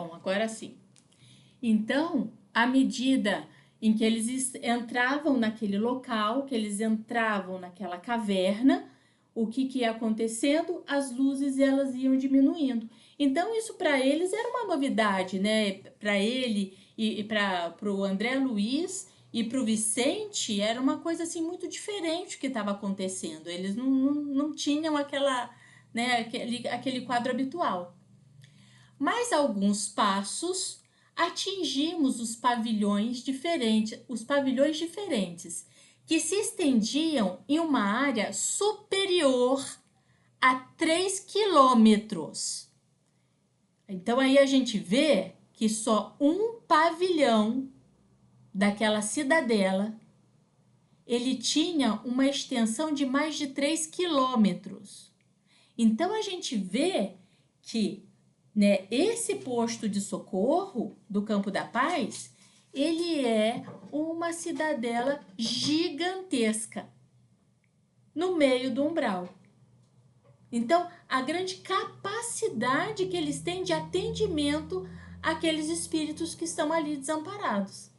Bom, agora sim. Então, à medida em que eles entravam naquele local, que eles entravam naquela caverna, o que ia acontecendo? As luzes elas iam diminuindo. Então, isso para eles era uma novidade, né? Para ele e para o André Luiz e para o Vicente, era uma coisa assim muito diferente o que estava acontecendo. Eles não tinham aquele quadro habitual. Mais alguns passos, atingimos os pavilhões diferentes, que se estendiam em uma área superior a 3 quilômetros. Então aí a gente vê que só um pavilhão daquela cidadela, ele tinha uma extensão de mais de 3 quilômetros. Então a gente vê que, né, esse posto de socorro do Campo da Paz, ele é uma cidadela gigantesca no meio do umbral. Então, a grande capacidade que eles têm de atendimento àqueles espíritos que estão ali desamparados.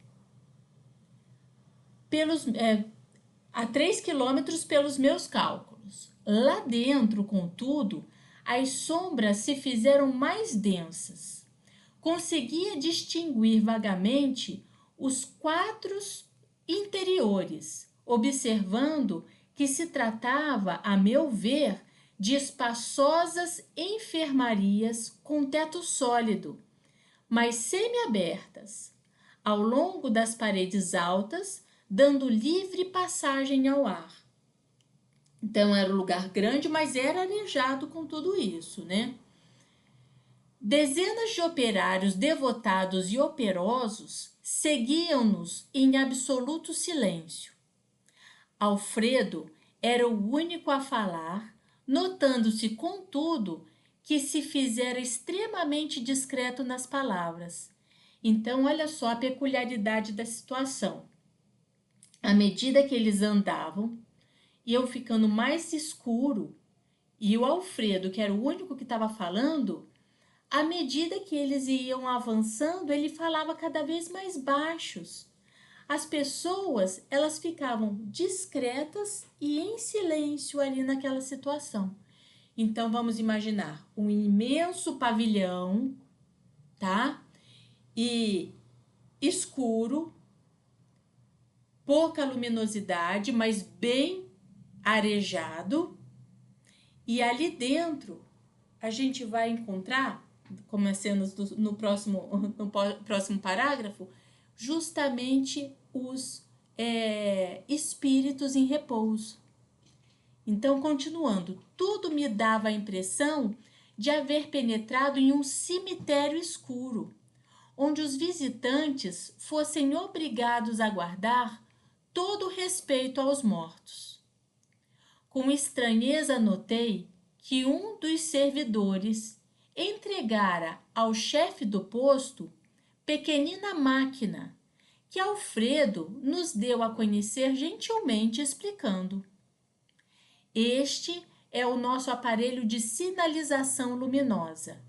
A 3 quilômetros pelos meus cálculos. Lá dentro, contudo, as sombras se fizeram mais densas. Conseguia distinguir vagamente os quadros interiores, observando que se tratava, a meu ver, de espaçosas enfermarias com teto sólido, mas semi-abertas, ao longo das paredes altas, dando livre passagem ao ar. Então, era um lugar grande, mas era arejado com tudo isso, né? Dezenas de operários devotados e operosos seguiam-nos em absoluto silêncio. Alfredo era o único a falar, notando-se, contudo, que se fizera extremamente discreto nas palavras. Então, olha só a peculiaridade da situação. À medida que eles andavam, iam ficando mais escuro, e o Alfredo, que era o único que estava falando, à medida que eles iam avançando, ele falava cada vez mais baixos. As pessoas, elas ficavam discretas e em silêncio ali naquela situação. Então, vamos imaginar um imenso pavilhão, tá? E escuro, pouca luminosidade, mas bem arejado. E ali dentro, a gente vai encontrar, como as cenas no próximo parágrafo, justamente os espíritos em repouso. Então, continuando, tudo me dava a impressão de haver penetrado em um cemitério escuro, onde os visitantes fossem obrigados a guardar todo o respeito aos mortos. Com estranheza notei que um dos servidores entregara ao chefe do posto pequenina máquina que Alfredo nos deu a conhecer gentilmente explicando. Este é o nosso aparelho de sinalização luminosa.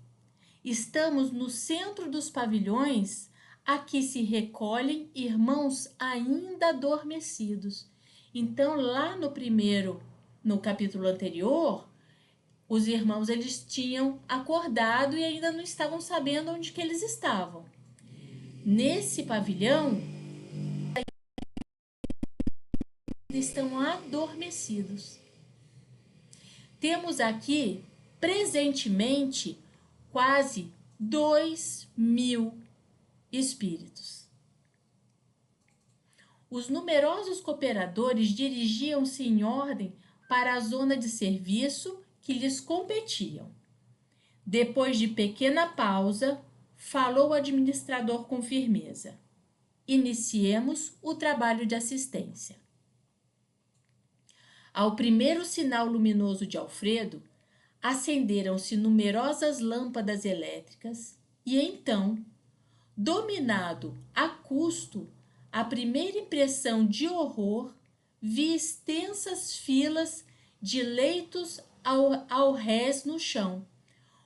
Estamos no centro dos pavilhões a que se recolhem irmãos ainda adormecidos. Então, lá no capítulo anterior, os irmãos eles tinham acordado e ainda não estavam sabendo onde que eles estavam. Nesse pavilhão, eles estão adormecidos. Temos aqui, presentemente, quase 2.000 espíritos. Os numerosos cooperadores dirigiam-se em ordem para a zona de serviço que lhes competiam. Depois de pequena pausa, falou o administrador com firmeza. Iniciemos o trabalho de assistência. Ao primeiro sinal luminoso de Alfredo, acenderam-se numerosas lâmpadas elétricas e então, dominado a custo a primeira impressão de horror, vi extensas filas de leitos ao rés no chão,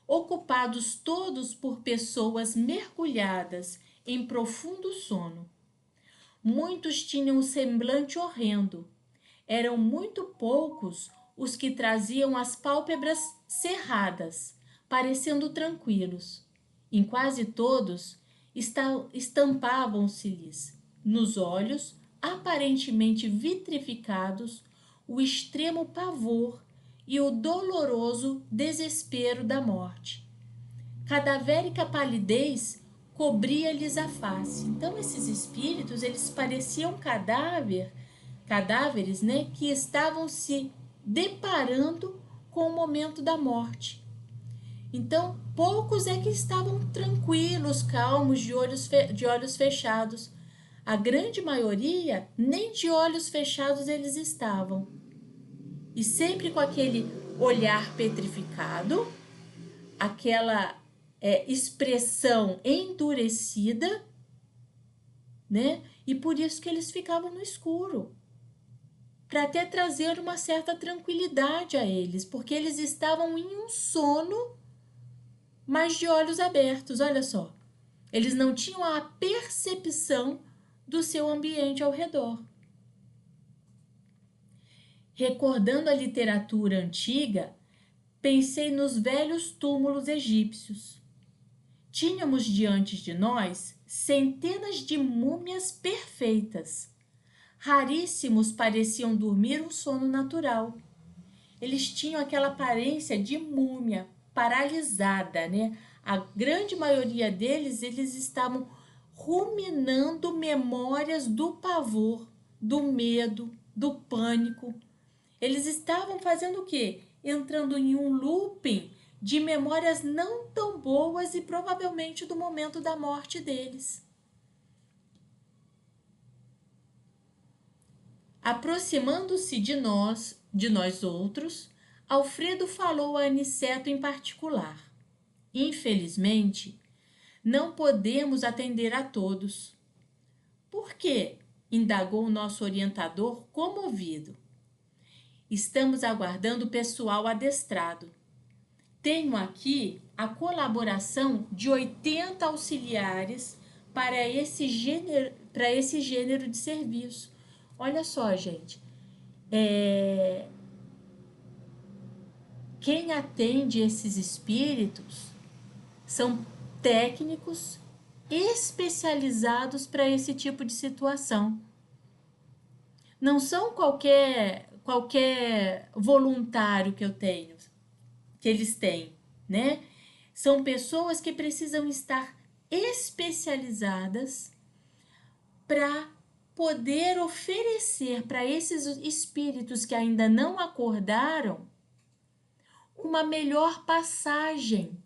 ocupados todos por pessoas mergulhadas em profundo sono. Muitos tinham um semblante horrendo. Eram muito poucos os que traziam as pálpebras cerradas, parecendo tranquilos. Em quase todos estampavam-se-lhes nos olhos, aparentemente vitrificados, o extremo pavor e o doloroso desespero da morte. Cadavérica palidez cobria-lhes a face. Então, esses espíritos, eles pareciam cadáveres, né, que estavam se deparando com o momento da morte. Então, poucos é que estavam tranquilos, calmos, de olhos fechados. A grande maioria, nem de olhos fechados eles estavam. E sempre com aquele olhar petrificado, aquela expressão endurecida, né? E por isso que eles ficavam no escuro, para até trazer uma certa tranquilidade a eles, porque eles estavam em um sono, mas de olhos abertos, olha só. Eles não tinham a percepção do seu ambiente ao redor. Recordando a literatura antiga, pensei nos velhos túmulos egípcios. Tínhamos diante de nós centenas de múmias perfeitas. Raríssimos pareciam dormir um sono natural. Eles tinham aquela aparência de múmia, paralisada, né? A grande maioria deles, eles estavam ruminando memórias do pavor, do medo, do pânico. Eles estavam fazendo o quê? Entrando em um looping de memórias não tão boas e provavelmente do momento da morte deles. Aproximando-se de nós outros, Alfredo falou a Aniceto em particular. Infelizmente, não podemos atender a todos. Por quê? Indagou o nosso orientador comovido. Estamos aguardando o pessoal adestrado. Tenho aqui a colaboração de 80 auxiliares para esse gênero de serviço. Olha só, gente. Quem atende esses espíritos são técnicos especializados para esse tipo de situação. Não são qualquer voluntário que eles têm, né? São pessoas que precisam estar especializadas para poder oferecer para esses espíritos que ainda não acordaram uma melhor passagem,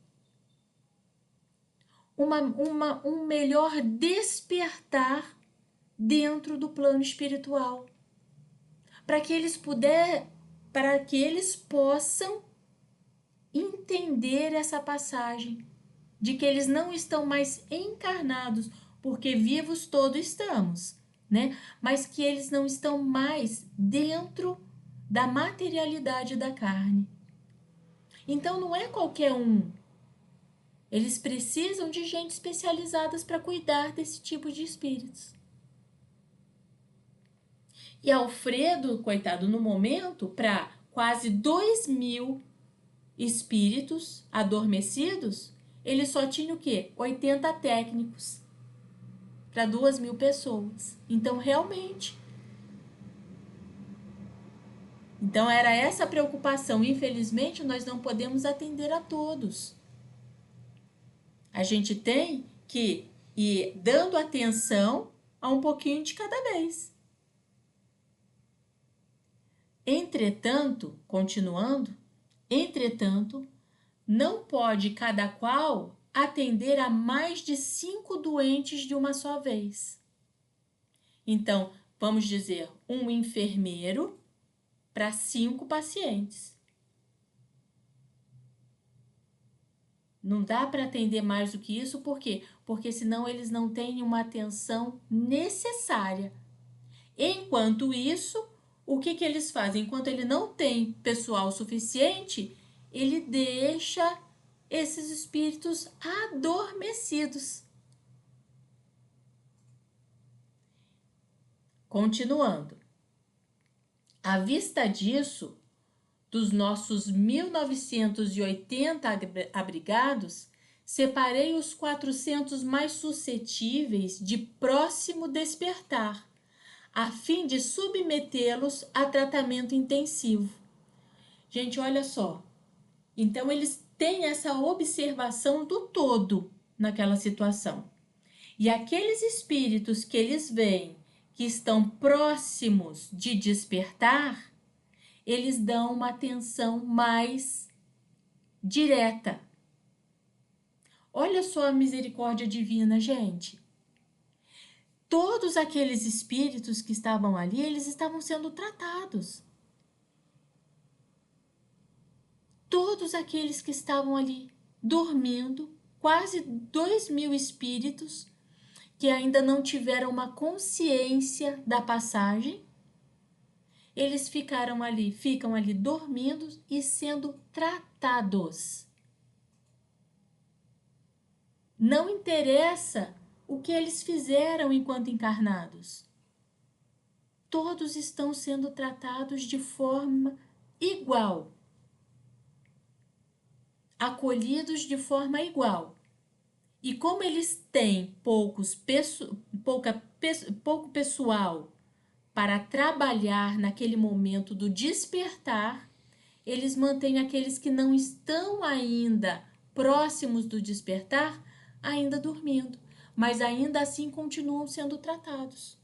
um melhor despertar dentro do plano espiritual, para que eles possam entender essa passagem de que eles não estão mais encarnados, porque vivos todos estamos, né? Mas que eles não estão mais dentro da materialidade da carne. Então não é qualquer um. Eles precisam de gente especializadas para cuidar desse tipo de espíritos. E Alfredo, coitado, no momento, para quase 2.000 espíritos adormecidos, ele só tinha o quê? 80 técnicos para 2.000 pessoas. Então, realmente. Então, era essa a preocupação. Infelizmente, nós não podemos atender a todos. A gente tem que ir dando atenção a um pouquinho de cada vez. Entretanto, continuando, não pode cada qual atender a mais de 5 doentes de uma só vez. Então, vamos dizer, um enfermeiro para 5 pacientes. Não dá para atender mais do que isso, por quê? Porque senão eles não têm uma atenção necessária. Enquanto isso, o que eles fazem? Enquanto ele não tem pessoal suficiente, ele deixa esses espíritos adormecidos. Continuando. À vista disso, dos nossos 1980 abrigados, separei os 400 mais suscetíveis de próximo despertar, a fim de submetê-los a tratamento intensivo. Gente, olha só. Então, eles têm essa observação do todo naquela situação. E aqueles espíritos que eles veem que estão próximos de despertar, eles dão uma atenção mais direta. Olha só a misericórdia divina, gente. Todos aqueles espíritos que estavam ali, eles estavam sendo tratados. Todos aqueles que estavam ali dormindo, quase 2.000 espíritos que ainda não tiveram uma consciência da passagem, eles ficam ali dormindo e sendo tratados. Não interessa o que eles fizeram enquanto encarnados. Todos estão sendo tratados de forma igual. Acolhidos de forma igual. E como eles têm pouco pessoal para trabalhar naquele momento do despertar, eles mantêm aqueles que não estão ainda próximos do despertar, ainda dormindo, mas ainda assim continuam sendo tratados.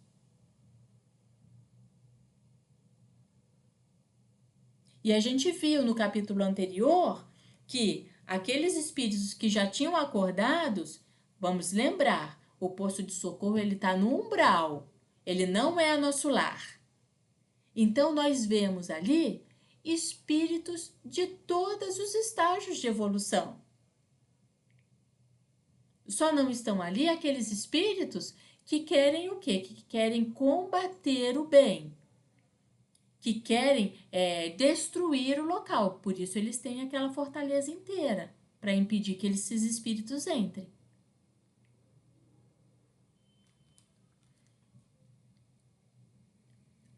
E a gente viu no capítulo anterior que aqueles espíritos que já tinham acordados, vamos lembrar, o posto de socorro ele está no umbral, ele não é nosso lar. Então nós vemos ali espíritos de todos os estágios de evolução. Só não estão ali aqueles espíritos que querem o quê? Que querem combater o bem, que querem destruir o local. Por isso eles têm aquela fortaleza inteira para impedir que esses espíritos entrem.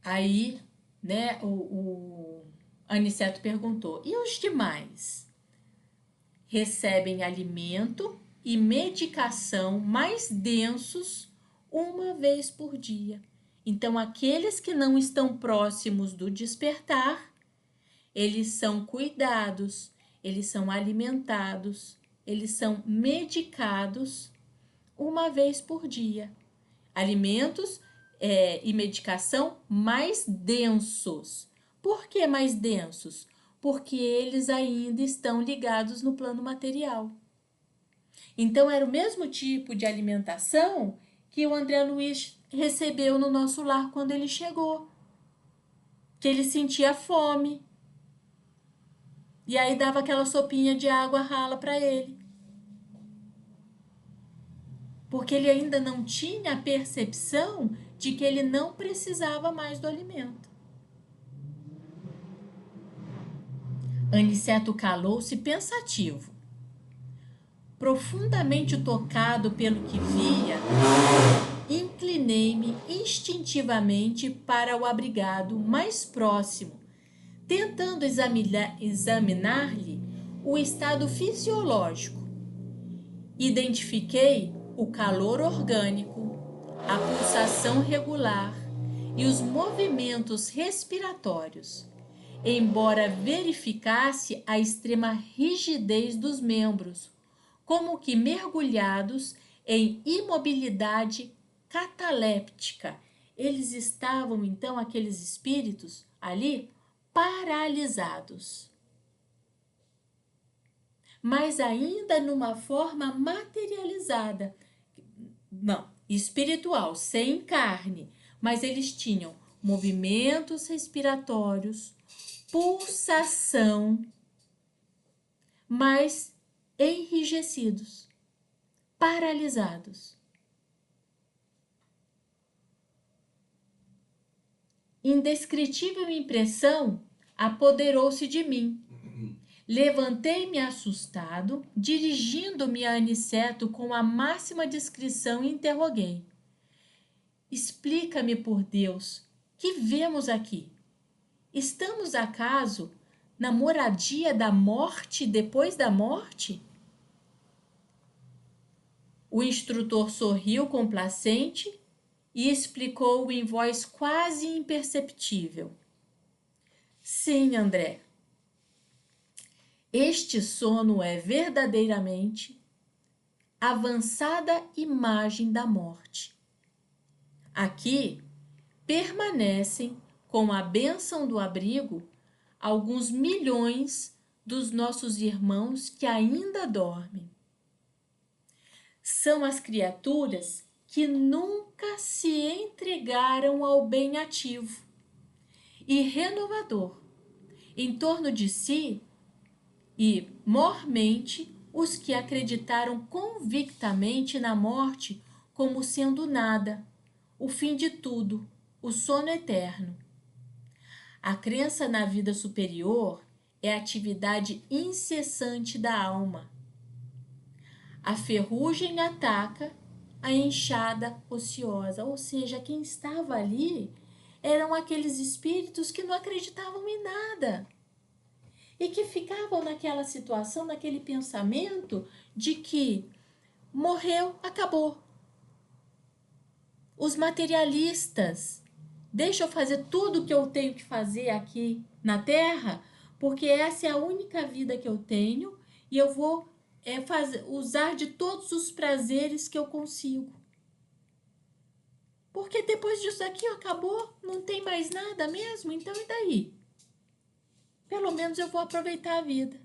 Aí, né, o Aniceto perguntou, e os demais? Recebem alimento e medicação mais densos uma vez por dia. Então, aqueles que não estão próximos do despertar, eles são cuidados, eles são alimentados, eles são medicados uma vez por dia. Alimentos e medicação mais densos. Por que mais densos? Porque eles ainda estão ligados no plano material. Então, era o mesmo tipo de alimentação que o André Luiz recebeu no nosso lar quando ele chegou. Que ele sentia fome. E aí dava aquela sopinha de água rala para ele. Porque ele ainda não tinha a percepção de que ele não precisava mais do alimento. Aniceto calou-se pensativo. Profundamente tocado pelo que via, inclinei-me instintivamente para o abrigado mais próximo, tentando examinar-lhe o estado fisiológico. Identifiquei o calor orgânico, a pulsação regular e os movimentos respiratórios, embora verificasse a extrema rigidez dos membros, como que mergulhados em imobilidade cataléptica. Eles estavam, então, aqueles espíritos ali, paralisados. Mas ainda numa forma materializada. Não, espiritual, sem carne. Mas eles tinham movimentos respiratórios, pulsação, mas enrijecidos, paralisados. Indescritível impressão apoderou-se de mim. Levantei-me assustado, dirigindo-me a Aniceto com a máxima discrição e interroguei: explica-me, por Deus, que vemos aqui? Estamos, acaso, na moradia da morte depois da morte? O instrutor sorriu complacente e explicou em voz quase imperceptível: sim, André, este sono é verdadeiramente avançada imagem da morte. Aqui permanecem, com a bênção do abrigo, alguns milhões dos nossos irmãos que ainda dormem. São as criaturas que nunca se entregaram ao bem ativo e renovador em torno de si e, mormente, os que acreditaram convictamente na morte como sendo nada, o fim de tudo, o sono eterno. A crença na vida superior é a atividade incessante da alma. A ferrugem ataca a enxada ociosa, ou seja, quem estava ali eram aqueles espíritos que não acreditavam em nada e que ficavam naquela situação, naquele pensamento de que morreu, acabou. Os materialistas, deixa eu fazer tudo o que eu tenho que fazer aqui na Terra, porque essa é a única vida que eu tenho e eu vou usar de todos os prazeres que eu consigo. Porque depois disso aqui acabou, não tem mais nada mesmo, então e daí? Pelo menos eu vou aproveitar a vida.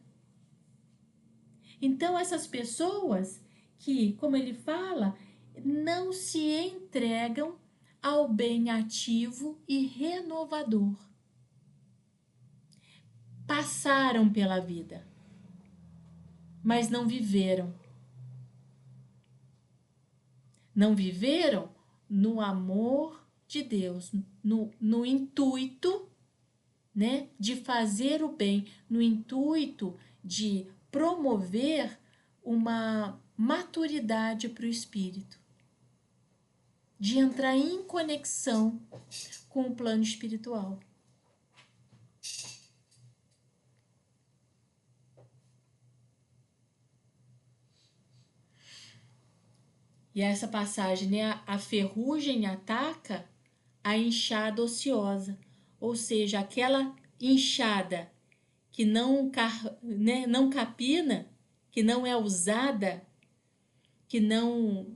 Então essas pessoas que, como ele fala, não se entregam ao bem ativo e renovador. Passaram pela vida, mas não viveram. Não viveram no amor de Deus, no intuito, né, de fazer o bem, no intuito de promover uma maturidade para o espírito, de entrar em conexão com o plano espiritual. E essa passagem, né, a ferrugem ataca a enxada ociosa, ou seja, aquela enxada que não capina, que não é usada, que não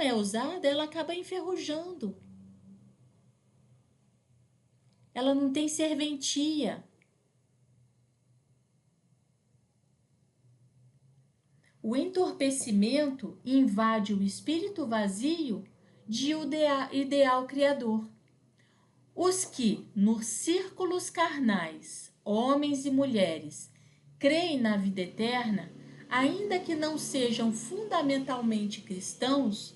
é usada, ela acaba enferrujando. Ela não tem serventia. O entorpecimento invade o espírito vazio de ideal criador. Os que, nos círculos carnais, homens e mulheres, creem na vida eterna, ainda que não sejam fundamentalmente cristãos,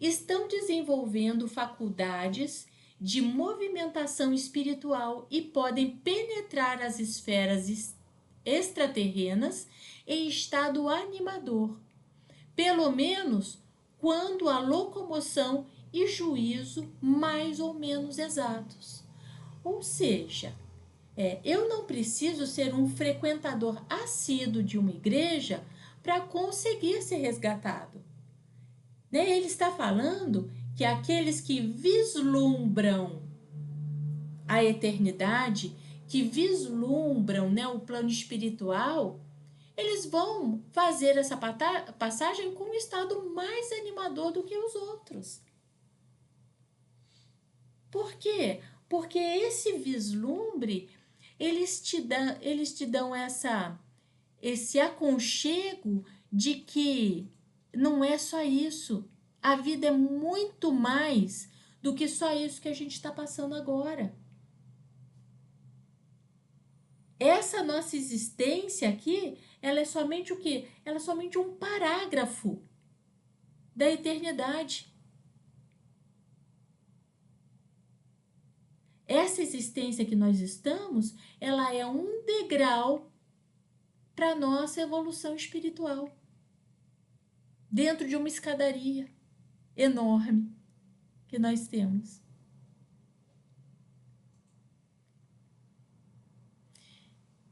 estão desenvolvendo faculdades de movimentação espiritual e podem penetrar as esferas extraterrenas em estado animador, pelo menos quando a locomoção e juízo mais ou menos exatos. Ou seja, eu não preciso ser um frequentador assíduo de uma igreja para conseguir ser resgatado. Ele está falando que aqueles que vislumbram a eternidade, que vislumbram, o plano espiritual, eles vão fazer essa passagem com um estado mais animador do que os outros. Por quê? Porque esse vislumbre, eles te dão esse aconchego de que não é só isso. A vida é muito mais do que só isso que a gente está passando agora. Essa nossa existência aqui, ela é somente o quê? Ela é somente um parágrafo da eternidade. Essa existência que nós estamos, ela é um degrau para a nossa evolução espiritual, dentro de uma escadaria enorme que nós temos.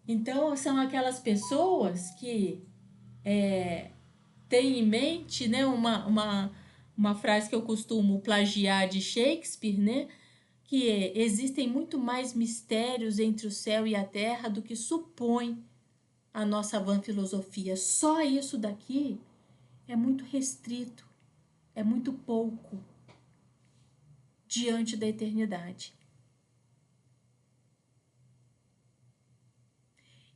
Então, são aquelas pessoas que têm em mente, né, uma frase que eu costumo plagiar de Shakespeare, né, que existem muito mais mistérios entre o céu e a terra do que supõe a nossa vã filosofia. Só isso daqui é muito restrito, é muito pouco diante da eternidade.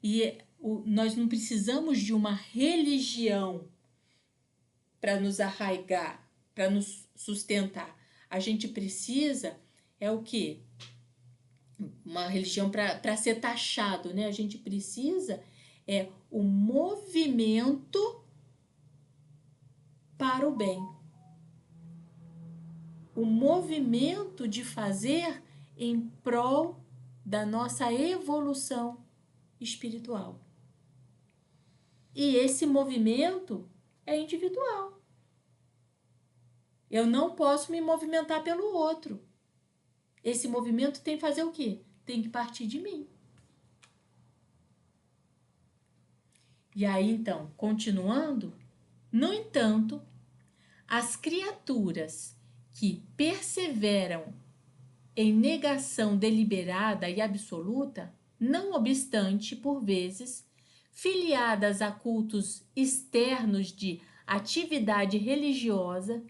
E nós não precisamos de uma religião para nos arraigar, para nos sustentar. A gente precisa, o quê? Uma religião para ser taxado, né? A gente precisa o movimento para o bem. O movimento de fazer em prol da nossa evolução espiritual. E esse movimento é individual. Eu não posso me movimentar pelo outro. Esse movimento tem que fazer o quê? Tem que partir de mim. E aí, então, continuando, no entanto, as criaturas que perseveram em negação deliberada e absoluta, não obstante, por vezes, filiadas a cultos externos de atividade religiosa,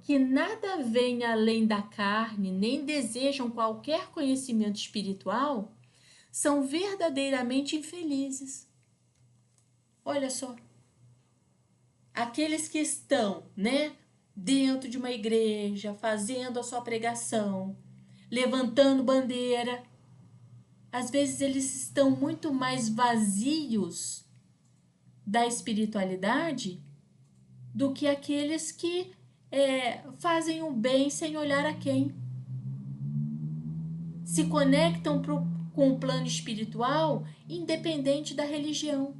que nada veem além da carne, nem desejam qualquer conhecimento espiritual, são verdadeiramente infelizes. Olha só, aqueles que estão, né, dentro de uma igreja, fazendo a sua pregação, levantando bandeira, às vezes eles estão muito mais vazios da espiritualidade do que aqueles que fazem o bem sem olhar a quem. Se conectam com o plano espiritual, independente da religião.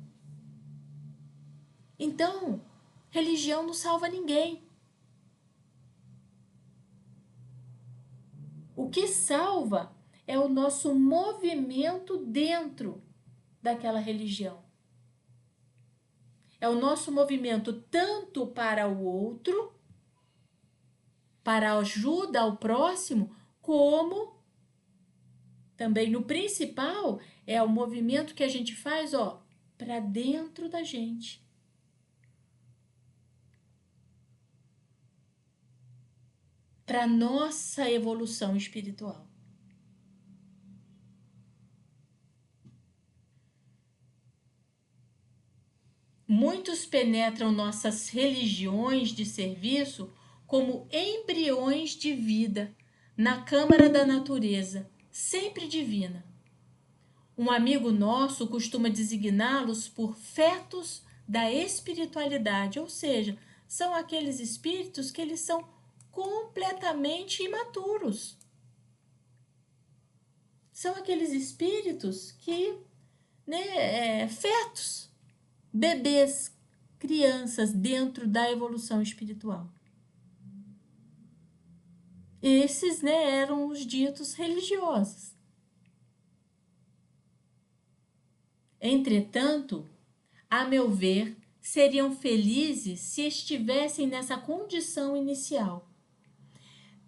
Então, religião não salva ninguém. O que salva é o nosso movimento dentro daquela religião. É o nosso movimento tanto para o outro, para a ajuda ao próximo, como também no principal é o movimento que a gente faz, para dentro da gente. Para nossa evolução espiritual. Muitos penetram nossas religiões de serviço como embriões de vida na câmara da natureza, sempre divina. Um amigo nosso costuma designá-los por fetos da espiritualidade, ou seja, são aqueles espíritos que eles são completamente imaturos. São aqueles espíritos que, fetos, bebês, crianças dentro da evolução espiritual. Esses, eram os ditos religiosos. Entretanto, a meu ver, seriam felizes se estivessem nessa condição inicial.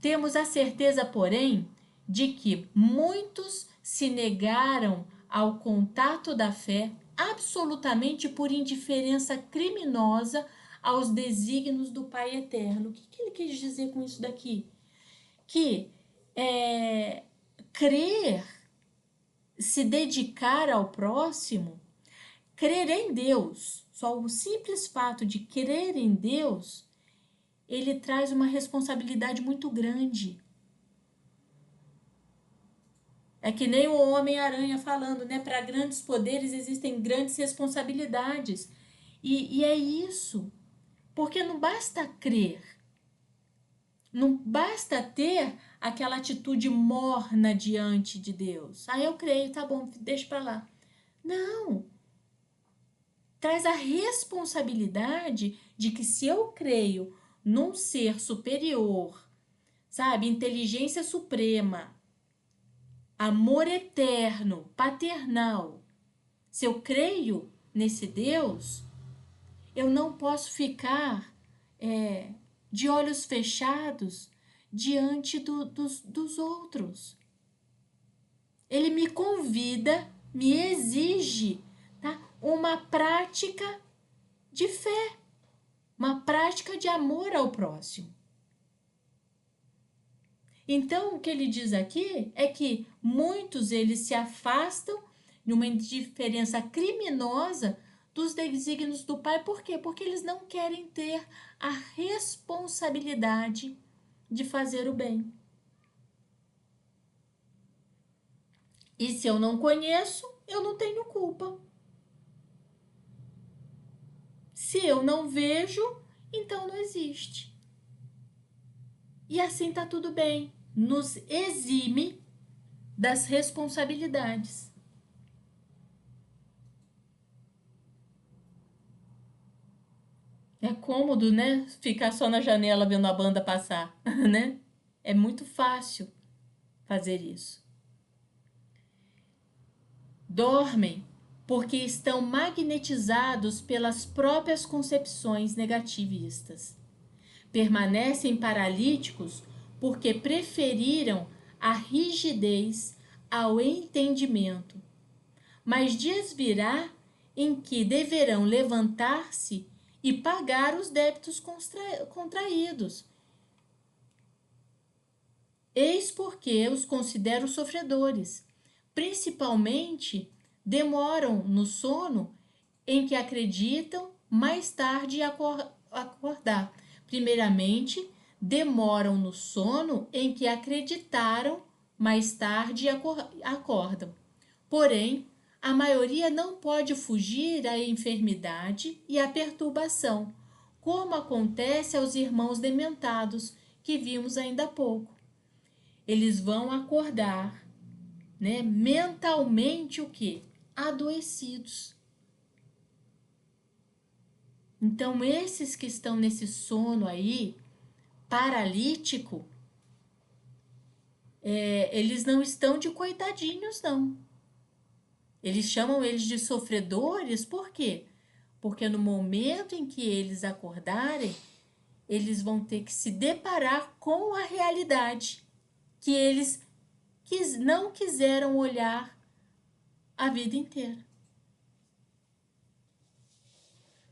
Temos a certeza, porém, de que muitos se negaram ao contato da fé absolutamente por indiferença criminosa aos desígnios do Pai Eterno. O que ele quis dizer com isso daqui? Que crer, se dedicar ao próximo, crer em Deus, só o simples fato de crer em Deus, ele traz uma responsabilidade muito grande. É que nem o Homem-Aranha falando, para grandes poderes existem grandes responsabilidades. E é isso. Porque não basta crer. Não basta ter aquela atitude morna diante de Deus. Eu creio, tá bom, deixa pra lá. Não. traz a responsabilidade de que se eu creio num ser superior, sabe, inteligência suprema, amor eterno, paternal, se eu creio nesse Deus, eu não posso ficar de olhos fechados diante dos outros. Ele me convida, me exige, tá? Uma prática de fé, uma prática de amor ao próximo. Então, o que ele diz aqui é que muitos eles se afastam de uma indiferença criminosa dos desígnios do Pai. Por quê? Porque eles não querem ter a responsabilidade de fazer o bem. E se eu não conheço, eu não tenho culpa. Se eu não vejo, então não existe. E assim tá tudo bem. Nos exime das responsabilidades. É cômodo, né? Ficar só na janela vendo a banda passar, né? É muito fácil fazer isso. Dormem porque estão magnetizados pelas próprias concepções negativistas. Permanecem paralíticos porque preferiram a rigidez ao entendimento. Mas dias virá em que deverão levantar-se e pagar os débitos contraídos. Eis porque os considero sofredores. Principalmente, demoram no sono em que acreditam mais tarde acordar. Primeiramente, demoram no sono em que acreditaram mais tarde acordam. Porém, a maioria não pode fugir à enfermidade e à perturbação, como acontece aos irmãos dementados que vimos ainda há pouco. Eles vão acordar, né, mentalmente o quê? Adoecidos. Então, esses que estão nesse sono aí, paralítico, eles não estão de coitadinhos, não. Eles chamam eles de sofredores, por quê? Porque no momento em que eles acordarem, eles vão ter que se deparar com a realidade que eles não quiseram olhar a vida inteira.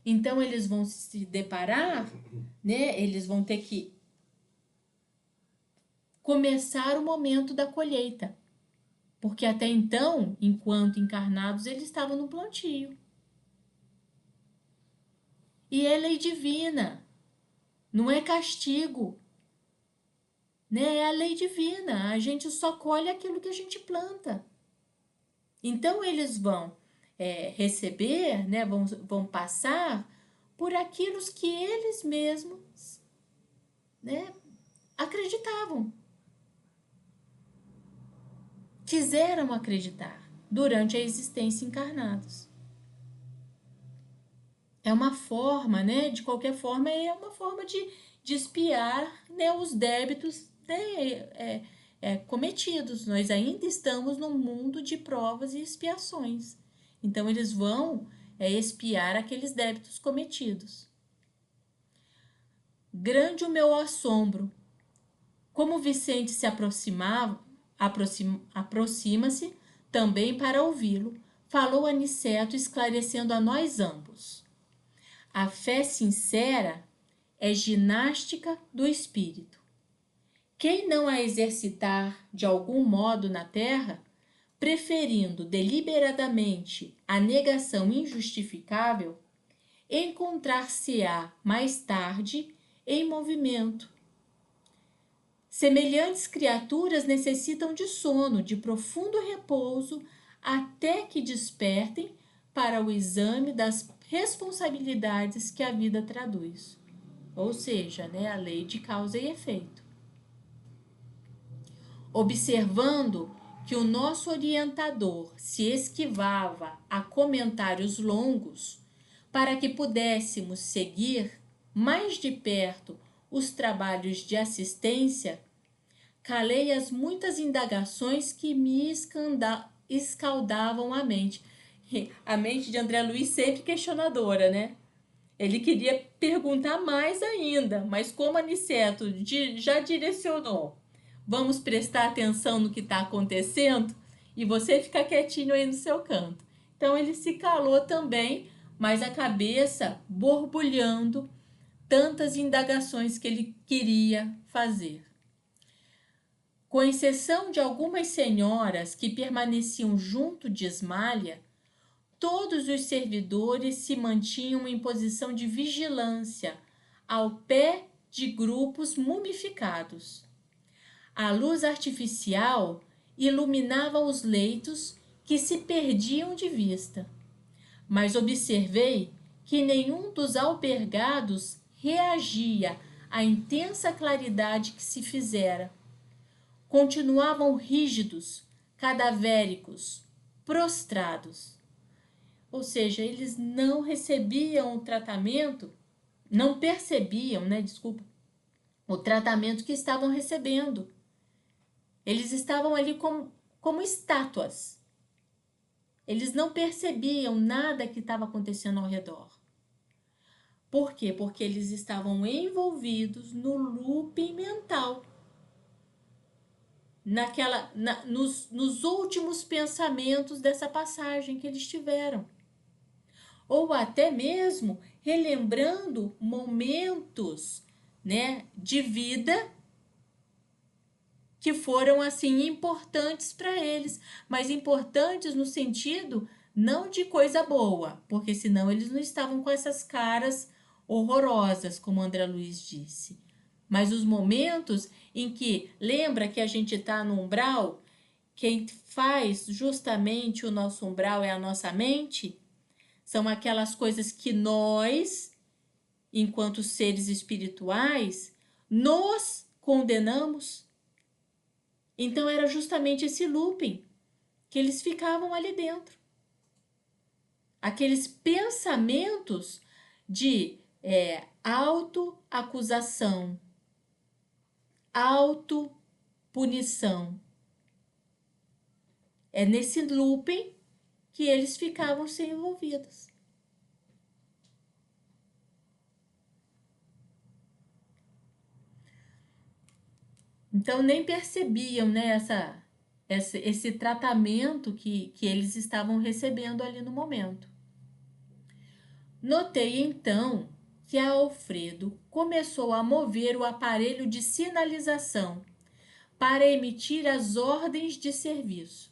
Então, eles vão se deparar, né? Eles vão ter que começar o momento da colheita. Porque até então, enquanto encarnados, eles estavam no plantio. E é lei divina, não é castigo, né? É a lei divina, a gente só colhe aquilo que a gente planta. Então, eles vão receber, né? Vão passar por aquilo que eles mesmos, né, acreditavam. Quiseram acreditar durante a existência encarnados. É uma forma, né? De qualquer forma, é uma forma de espiar, né, os débitos, né, cometidos. Nós ainda estamos num mundo de provas e expiações. Então, eles vão expiar aqueles débitos cometidos. Grande o meu assombro. Como Vicente se aproxima-se também para ouvi-lo, falou Aniceto, esclarecendo a nós ambos. A fé sincera é ginástica do espírito. Quem não a exercitar de algum modo na terra, preferindo deliberadamente a negação injustificável, encontrar-se-á mais tarde em movimento. Semelhantes criaturas necessitam de sono, de profundo repouso, até que despertem para o exame das responsabilidades que a vida traduz. Ou seja, né, a lei de causa e efeito. Observando que o nosso orientador se esquivava a comentários longos, para que pudéssemos seguir mais de perto os trabalhos de assistência, calei as muitas indagações que me escaldavam a mente. A mente de André Luiz sempre questionadora, né? Ele queria perguntar mais ainda, mas como Aniceto já direcionou, vamos prestar atenção no que está acontecendo e você fica quietinho aí no seu canto. Então ele se calou também, mas a cabeça borbulhando tantas indagações que ele queria fazer. Com exceção de algumas senhoras que permaneciam junto de Ismália, todos os servidores se mantinham em posição de vigilância, ao pé de grupos mumificados. A luz artificial iluminava os leitos que se perdiam de vista, mas observei que nenhum dos albergados reagia à intensa claridade que se fizera. Continuavam rígidos, cadavéricos, prostrados. Ou seja, eles não recebiam o tratamento, não percebiam, o tratamento que estavam recebendo. Eles estavam ali como estátuas. Eles não percebiam nada que estava acontecendo ao redor. Por quê? Porque eles estavam envolvidos no looping mental. Nos últimos pensamentos dessa passagem que eles tiveram. Ou até mesmo relembrando momentos, de vida que foram assim importantes para eles, mas importantes no sentido não de coisa boa, porque senão eles não estavam com essas caras horrorosas, como André Luiz disse. Mas os momentos em que, lembra que a gente está no umbral, quem faz justamente o nosso umbral é a nossa mente, são aquelas coisas que nós, enquanto seres espirituais, nos condenamos. Então era justamente esse looping que eles ficavam ali dentro. Aqueles pensamentos de autoacusação, autopunição. É nesse looping que eles ficavam se envolvidos. Então nem percebiam, esse tratamento que eles estavam recebendo ali no momento. Notei então que a Alfredo começou a mover o aparelho de sinalização para emitir as ordens de serviço.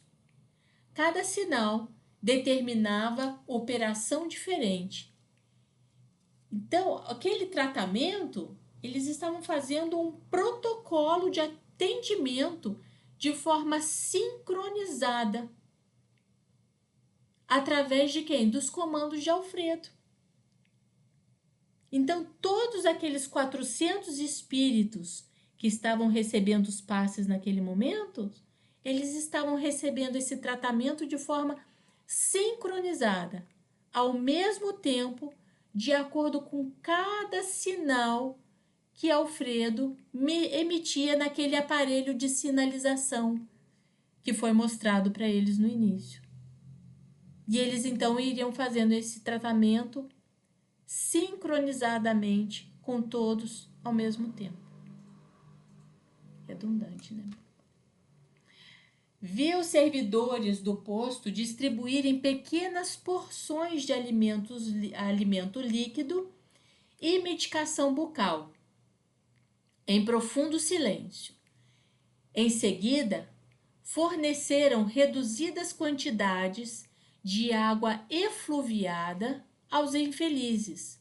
Cada sinal determinava operação diferente. Então, aquele tratamento, eles estavam fazendo um protocolo de atendimento de forma sincronizada. Através de quem? Dos comandos de Alfredo. Então, todos aqueles 400 espíritos que estavam recebendo os passes naquele momento, eles estavam recebendo esse tratamento de forma sincronizada, ao mesmo tempo, de acordo com cada sinal que Alfredo emitia naquele aparelho de sinalização que foi mostrado para eles no início. E eles então iriam fazendo esse tratamento sincronizadamente com todos ao mesmo tempo. Redundante, né? Vi os servidores do posto distribuírem pequenas porções de alimento líquido e medicação bucal, em profundo silêncio. Em seguida, forneceram reduzidas quantidades de água efluviada aos infelizes,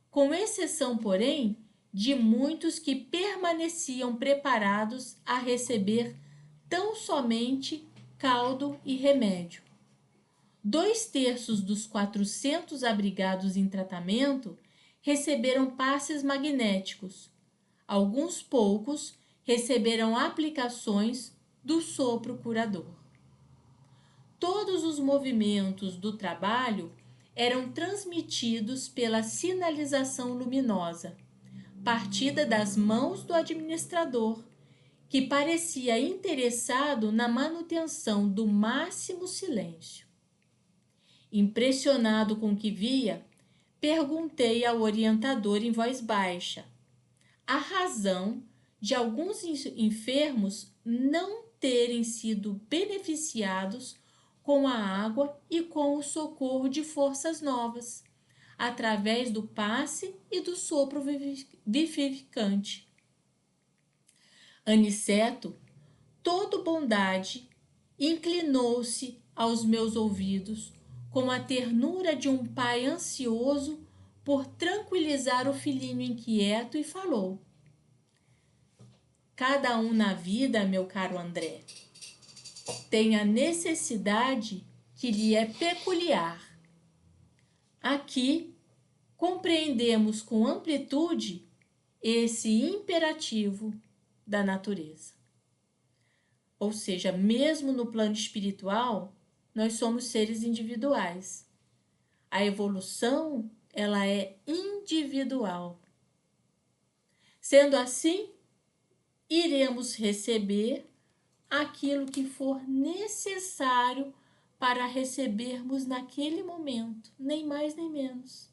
com exceção, porém, de muitos que permaneciam preparados a receber tão somente caldo e remédio. 2/3 dos 400 abrigados em tratamento receberam passes magnéticos. Alguns poucos receberam aplicações do sopro curador. Todos os movimentos do trabalho eram transmitidos pela sinalização luminosa, partida das mãos do administrador, que parecia interessado na manutenção do máximo silêncio. Impressionado com o que via, perguntei ao orientador em voz baixa a razão de alguns enfermos não terem sido beneficiados com a água e com o socorro de forças novas, através do passe e do sopro vivificante. Aniceto, todo bondade, inclinou-se aos meus ouvidos com a ternura de um pai ansioso por tranquilizar o filhinho inquieto e falou: cada um na vida, meu caro André, tem a necessidade que lhe é peculiar. Aqui compreendemos com amplitude esse imperativo da natureza. Ou seja, mesmo no plano espiritual, nós somos seres individuais. A evolução, ela é individual. Sendo assim, iremos receber aquilo que for necessário para recebermos naquele momento, nem mais nem menos.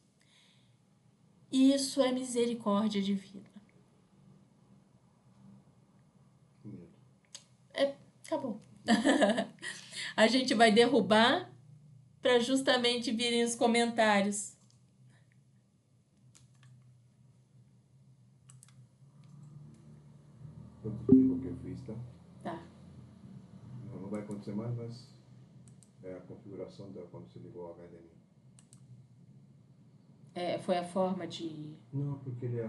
Isso é misericórdia divina. Acabou. A gente vai derrubar para justamente virem os comentários. Eu explico o que eu fiz, tá? Tá. Não vai acontecer mais, mas é a configuração da quando você ligou o HDMI. Foi a forma de... Não, porque ele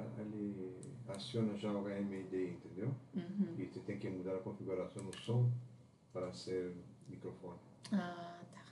aciona já o HMD, entendeu? Uhum. E você tem que mudar a configuração no som para ser microfone. Ah, tá.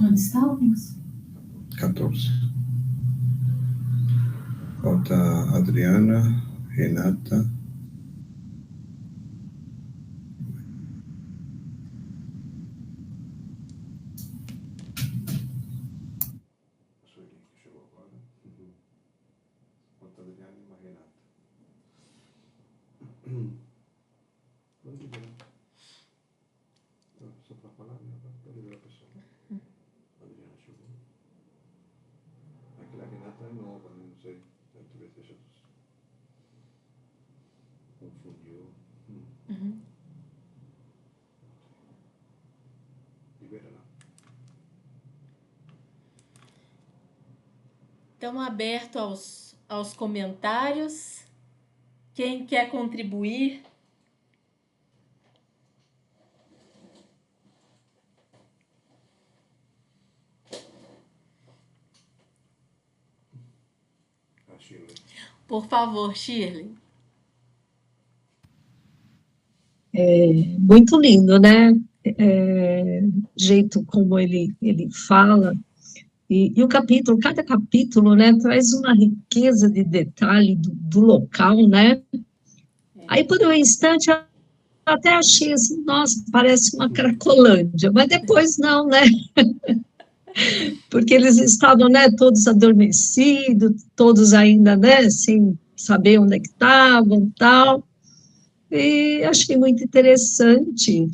Onde estávamos? 14. Falta Adriana, Renata. Sueli, que chegou agora. Falta Adriana e uma Renata. Pode liberar. Só para falar, né? Pode liberar a pessoa. Adriana chegou. Aquela Renata é nova, né? Não sei. Talvez seja dos... Confundiu. Uhum. Libera lá. Estamos abertos aos comentários. Quem quer contribuir? A Shirley. Por favor, Shirley. Muito lindo, né? Jeito como ele fala. E o capítulo, cada capítulo, né, traz uma riqueza de detalhe do local, né? Aí, por um instante, até achei assim, nossa, parece uma Cracolândia, mas depois não, né? Porque eles estavam, né, todos adormecidos, todos ainda, né, sem saber onde é que estavam, tal. E achei muito interessante.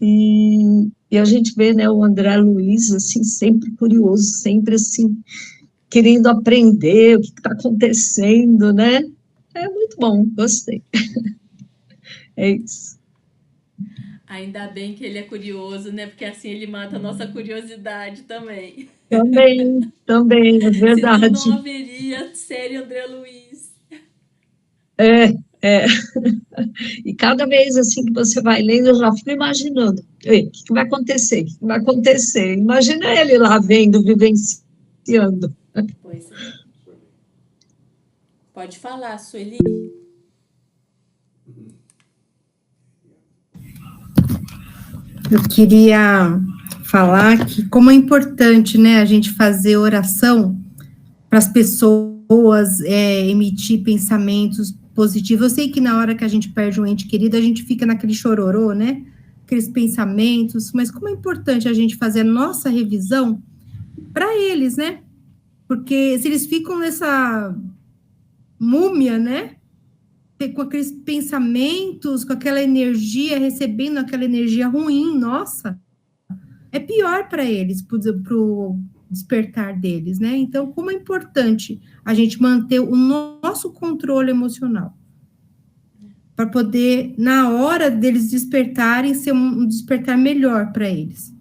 E a gente vê, né, o André Luiz, assim, sempre curioso, sempre, assim, querendo aprender o que está acontecendo, né? É muito bom, gostei. É isso. Ainda bem que ele é curioso, né? Porque assim ele mata a nossa curiosidade também. Também, é Senão não verdade. haveria série André Luiz. É, é. E cada vez, assim, que você vai lendo, eu já fico imaginando, ei, o que vai acontecer? O que vai acontecer? Imagina ele lá vendo, vivenciando. Pois é. Pode falar, Sueli. Eu queria falar que como é importante, né, a gente fazer oração para as pessoas emitir pensamentos positivos. Eu sei que na hora que a gente perde um ente querido, a gente fica naquele chororô, né? Aqueles pensamentos, mas como é importante a gente fazer a nossa revisão para eles, né? Porque se eles ficam nessa múmia, né? Com aqueles pensamentos, com aquela energia, recebendo aquela energia ruim, nossa, é pior para eles, para o despertar deles, né? Então, como é importante a gente manter o nosso controle emocional, para poder, na hora deles despertarem, ser um despertar melhor para eles.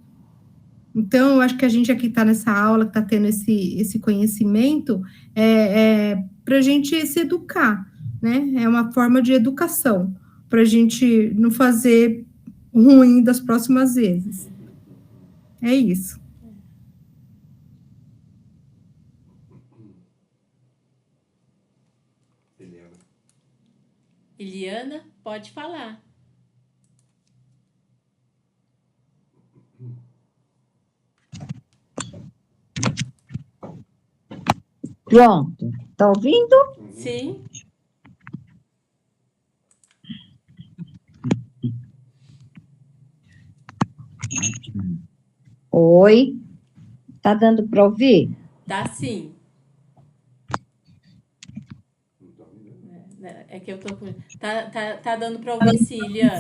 Então, eu acho que a gente aqui está nessa aula, que está tendo esse conhecimento, para a gente se educar, né? É uma forma de educação, para a gente não fazer ruim das próximas vezes. É isso. Eliana. Eliana, pode falar. Pronto, tá ouvindo? Sim. Oi, tá dando para ouvir? Tá sim. Não tá ouvindo? É que eu tô com. Tá dando pra ouvir sim, Eliana.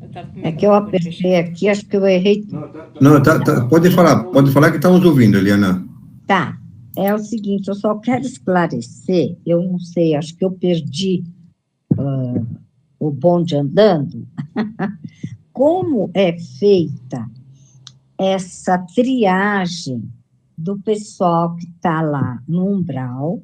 Eu tava com o É que eu microfone apertei fechado. aqui, acho que eu errei. Não, pode falar que estamos ouvindo, Eliana. Tá, é o seguinte, eu só quero esclarecer, eu não sei, acho que eu perdi o bonde andando. Como é feita essa triagem do pessoal que está lá no umbral,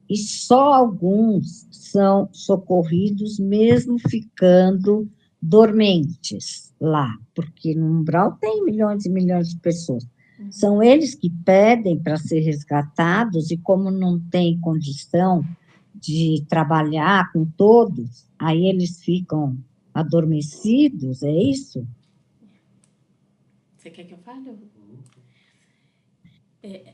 e só alguns são socorridos, mesmo ficando dormentes lá, porque no umbral tem milhões e milhões de pessoas. São eles que pedem para ser resgatados, e como não tem condição de trabalhar com todos, aí eles ficam adormecidos, é isso? Você quer que eu fale?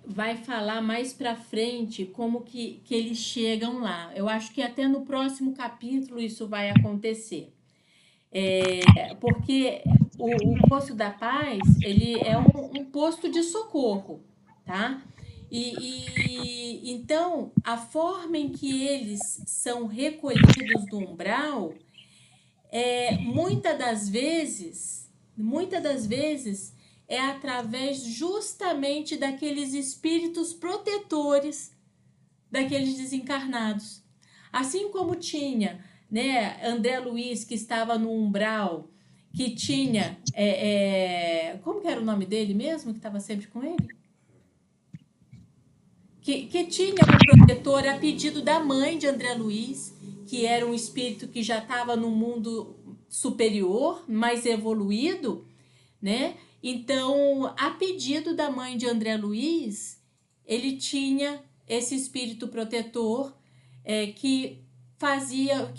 Vai falar mais pra frente como que eles chegam lá. Eu acho que até no próximo capítulo isso vai acontecer. Porque o Poço da Paz, ele é um posto de socorro, tá? Então, a forma em que eles são recolhidos do umbral, muitas das vezes, é através justamente daqueles espíritos protetores daqueles desencarnados. Assim como tinha, né, André Luiz, que estava no umbral, que tinha, como que era o nome dele mesmo, que estava sempre com ele? Que tinha um protetor a pedido da mãe de André Luiz, que era um espírito que já estava no mundo superior, mais evoluído, né? Então, a pedido da mãe de André Luiz, ele tinha esse espírito protetor que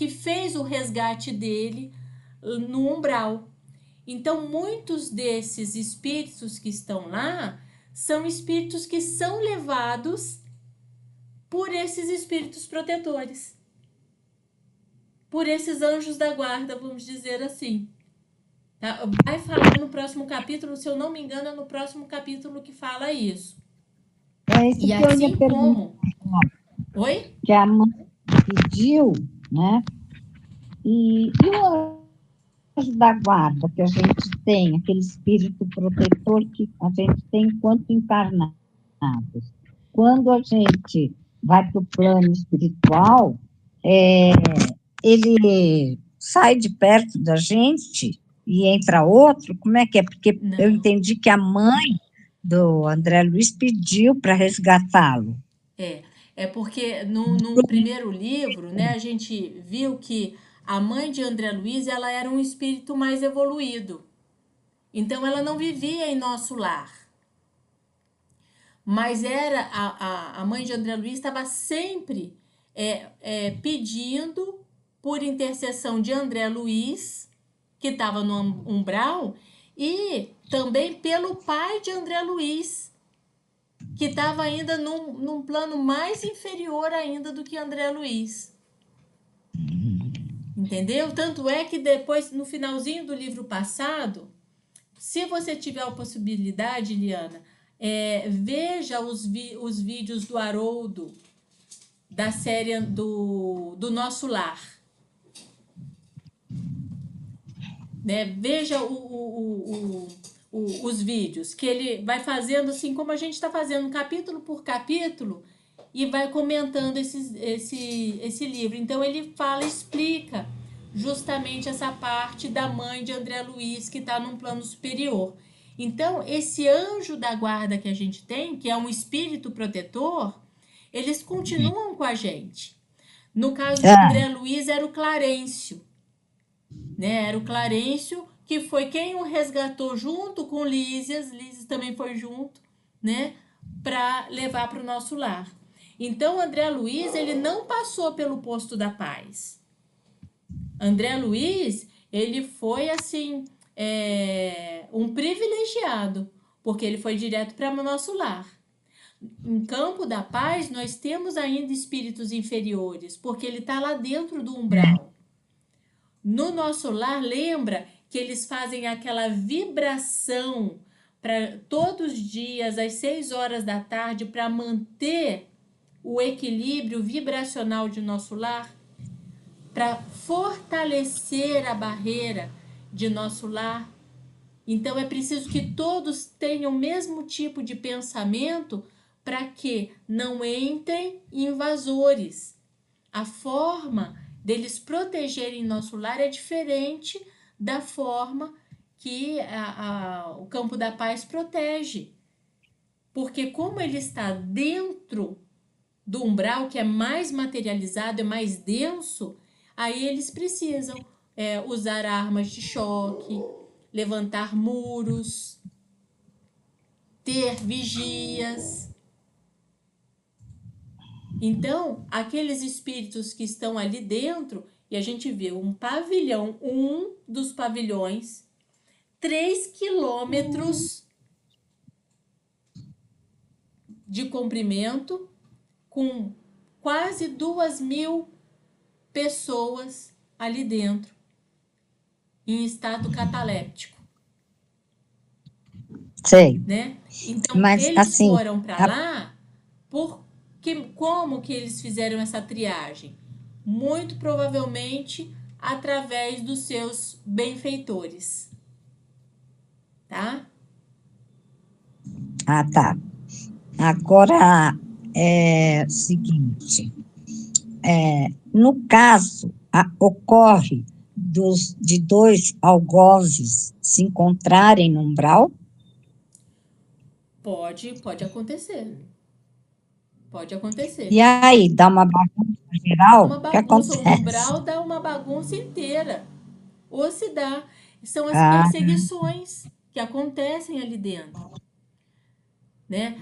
fez o resgate dele no umbral. Então, muitos desses espíritos que estão lá são espíritos que são levados por esses espíritos protetores. por esses anjos da guarda, vamos dizer assim. Tá? Vai falar no próximo capítulo, se eu não me engano, é no próximo capítulo que fala isso. É isso E que eu ia assim perguntar, como... Oi? que a mãe pediu, né? E o anjo da guarda que a gente tem, aquele espírito protetor que a gente tem enquanto encarnados. Quando a gente vai para o plano espiritual, ele sai de perto da gente e entra outro? Como é que é? Porque eu Não. entendi que a mãe do André Luiz pediu para resgatá-lo. É porque no primeiro livro, né, a gente viu que a mãe de André Luiz, ela era um espírito mais evoluído. Então, ela não vivia em nosso lar. Mas era a mãe de André Luiz estava sempre pedindo por intercessão de André Luiz, que estava no umbral, e também pelo pai de André Luiz, que estava ainda num plano mais inferior ainda do que André Luiz. Entendeu? Tanto é que depois, no finalzinho do livro passado, se você tiver a possibilidade, Liana, veja os vídeos do Haroldo, da série do Nosso Lar. Né? Veja os vídeos, que ele vai fazendo assim, como a gente está fazendo, capítulo por capítulo, e vai comentando esse livro. Então, ele explica justamente essa parte da mãe de André Luiz, que está num plano superior. Então, esse anjo da guarda que a gente tem, que é um espírito protetor, eles continuam com a gente. No caso de André Luiz, era o Clarencio. Né? Era o Clarencio, que foi quem o resgatou junto com Lísias também foi junto, né? Para levar para o nosso lar. Então, André Luiz, ele não passou pelo posto da paz. André Luiz, ele foi, assim, um privilegiado, porque ele foi direto para o nosso lar. Em Campo da Paz, nós temos ainda espíritos inferiores, porque ele está lá dentro do umbral. No nosso lar, lembra que eles fazem aquela vibração para todos os dias, às 6 horas da tarde, para manter o equilíbrio vibracional de nosso lar, para fortalecer a barreira de nosso lar. Então, é preciso que todos tenham o mesmo tipo de pensamento para que não entrem invasores. A forma deles protegerem nosso lar é diferente da forma que o Campo da Paz protege. Porque como ele está dentro do umbral, que é mais materializado, é mais denso, aí eles precisam usar armas de choque, levantar muros, ter vigias. Então, aqueles espíritos que estão ali dentro, e a gente vê um pavilhão, um dos pavilhões, 3 quilômetros de comprimento, com quase 2.000 pessoas ali dentro, em estado cataléptico. Sei. Né? Então, Mas, eles assim, foram para lá como que eles fizeram essa triagem? Muito provavelmente através dos seus benfeitores. Tá? Tá. Agora, é o seguinte, no caso, ocorre de 2 algozes se encontrarem no umbral? Pode acontecer. Pode acontecer. E aí, dá uma bagunça geral? Uma O que bagunça, o acontece? umbral dá uma bagunça inteira. Ou se dá. São as perseguições que acontecem ali dentro. Né?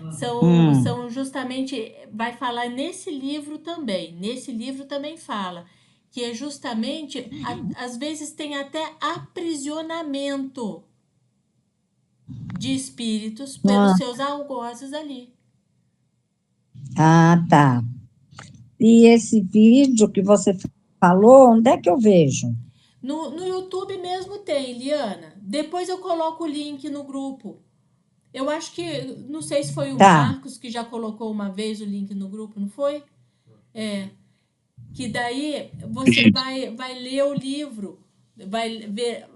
São justamente, vai falar nesse livro também fala, que é justamente, às vezes tem até aprisionamento de espíritos pelos seus algozes ali. Tá. E esse vídeo que você falou, onde é que eu vejo? No YouTube mesmo tem, Liana. Depois eu coloco o link no grupo. Eu acho que, não sei se foi o Tá, Marcos que já colocou uma vez o link no grupo, não foi? É. Que daí você vai ler o livro,